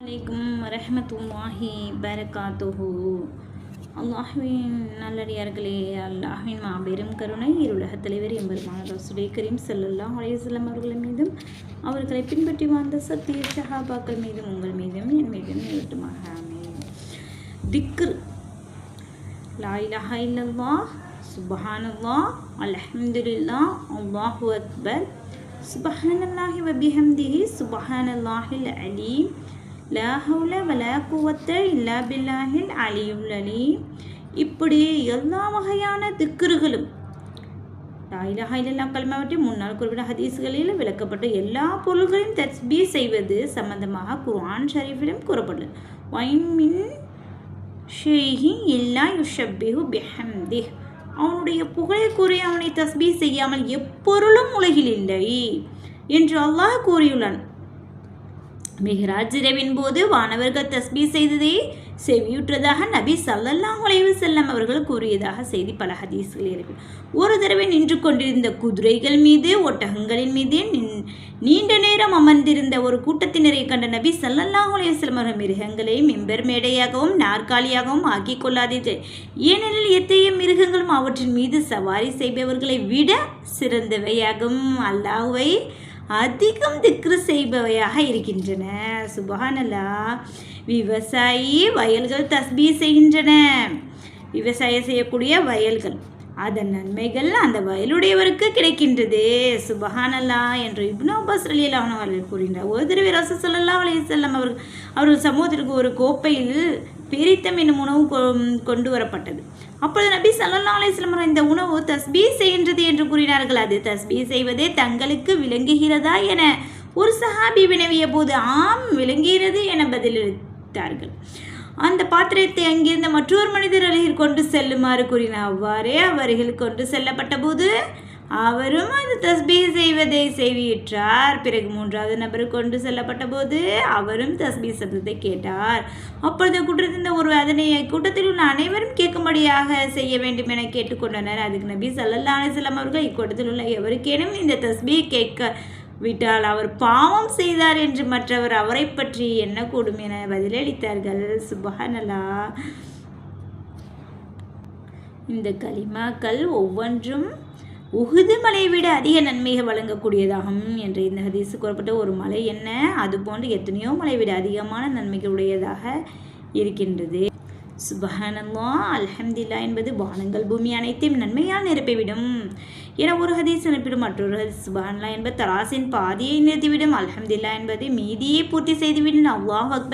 அலைக்கும் வரஹ்மத்துல்லாஹி பரகாத்துஹு. அல்லாஹ்வின் நல்லடியார்களே, அல்லாஹ்வின் மாபெரும் கருணை இருளகத் தலைவர் எம்பெருமான ரசூலே கரீம் ஸல்லல்லாஹு அலைஹி வஸல்லம் அவர்கள் மீதும் அவர்களை பின்பற்றி வாழ்ந்த சத்திய ஸஹாபாக்கள் மீதும் உங்கள் மீதும் என் மீதும் நிகழ்த்துமாக. ஆமீன். திக்ர். லா இலாஹா இல்லல்லாஹ், சுப்ஹானல்லாஹ், அல்ஹம்துலில்லாஹ், அல்லாஹு அக்பர், சுப்ஹானல்லாஹி வ பிஹம்திஹி, சுப்ஹானல்லாஹில் அலீம், லா ஹவுல வலா குவத்த இல்லா பில்லாஹில் அலியுல் அலீம். இப்படி எல்லா வகையான திக்ருகளும் லா இலாஹா இல்லல்லாஹ் கலிமாவற்றி முன்னால் குறிப்பிட்ட ஹதீஸ்களில் விளக்கப்பட்ட எல்லா பொருள்களையும் தஸ்பீ செய்வது சம்பந்தமாக குர்ஆன் ஷரீஃபிலும் கூறப்பட்டது. வைன் மின் ஷைஇன் இல்லா யுஷப்பிஹு பிஹம்திஹ். அவனுடைய புகழை கூறி அவனை தஸ்பீ செய்யாமல் எப்பொருளும் உலகில் இல்லை என்று அல்லாஹ் கூறியுள்ளான். மிஹ்ராஜ் இரவின் போது வானவர்கள் தஸ்பீ செய்ததை செவியுற்றதாக நபி ஸல்லல்லாஹு அலைஹி வஸல்லம் அவர்கள் கூறியதாக செய்தி பல ஹதீஸ்களில் இருக்கு. ஒரு தடவை நின்று கொண்டிருந்த குதிரைகள் மீது ஒட்டகங்களின் மீது நீண்ட நேரம் அமர்ந்திருந்த ஒரு கூட்டத்தினரை கண்ட நபி ஸல்லல்லாஹு அலைஹி வஸல்லம் அவர்கள் மிருகங்களை மிம்பர் மேடையாகவும் நாற்காலியாகவும் ஆக்கிக் கொள்ளாதீர்கள், ஏனெனில் எத்தகைய மிருகங்களும் அவற்றின் மீது சவாரி செய்பவர்களை விட சிறந்தவையாகவும் அல்லாஹ்வை அதிகம் திக்ரு செய்பவையாக இருக்கின்றன. சுப்ஹானல்லாஹ். விவசாயி வயல்கள் தஸ்பீ செய்கின்றன. விவசாயம் செய்யக்கூடிய வயல்கள், அதன் நன்மைகள் அந்த வயலுடையவருக்கு கிடைக்கின்றது. சுப்ஹானல்லாஹ் என்று இப்னு அப்பாஸ் ரலியல்லாஹு அன்ஹு அவர்கள் கூறினார். ஒரு தடவை ரசூல் ஸல்லல்லாஹு அலைஹி வஸல்லம் அவர்கள் சமூகத்திற்கு ஒரு கோப்பையில் பேரித்தம் என்னும் உணவு கொண்டு வரப்பட்டது. அப்பொழுது நபி ஸல்லல்லாஹு அலைஹி வஸல்லம் இந்த உணவு தஸ்பீ செய்கின்றது என்று கூறினார்கள். அது தஸ்பீ செய்வதே தங்களுக்கு விளங்குகிறதா என ஒரு சஹாபி வினவிய போது ஆம் விளங்குகிறது என பதிலளித்தார்கள். அந்த பாத்திரத்தை அங்கிருந்த மற்றொரு மனிதர் அருகில் கொண்டு செல்லுமாறு கூறினார். அவ்வாறே அவர்கள் கொண்டு செல்லப்பட்ட போது அவரும் அது தஸ்பீ செய்வதை செவியுற்றார். பிறகு மூன்றாவது நபர் கொண்டு செல்லப்பட்ட போது அவரும் தஸ்பீ சத்தத்தை கேட்டார். அப்பொழுது கூட்டத்திருந்த ஒரு அதனை கூட்டத்தில் உள்ள அனைவரும் கேட்கும்படியாக செய்ய வேண்டும் என கேட்டுக்கொண்டனர். அதுக்கு நபி ஸல்லல்லாஹு அலைஹி வஸல்லம் அவர்கள் இக்கூட்டத்தில் உள்ள எவருக்கேனும் இந்த தஸ்பீ கேட்க விட்டால் அவர் பாவம் செய்தார் என்று மற்றவர் அவரை பற்றி எண்ணக்கூடும் என பதிலளித்தார்கள். சுப்ஹானல்லாஹ். இந்த கலிமாக்கள் ஒவ்வொன்றும் உஹுது மலையை விட அதிக நன்மையை வழங்கக்கூடியதாகும் என்று இந்த ஹதீஸ் கூறப்பட்ட ஒரு மலை என்ன, அதுபோன்று எத்தனையோ மலை விட அதிகமான நன்மைகள் உடையதாக இருக்கின்றது. சுப்ஹானல்லாஹ், அல்ஹம்துலில்லாஹ் என்பது வானங்கள் பூமி அனைத்தையும் நன்மையால் நிரப்பிவிடும் என ஒரு ஹதீஸ் அனுப்பிடும். மற்றொரு ஹதீஸ் சுப்ஹானல்லாஹ் என்பது தராசின் பாதியை நிறுத்திவிடும், அல்ஹம்துலில்லாஹ் என்பது மீதியை பூர்த்தி செய்துவிடும், அல்லாஹ் அக்பர்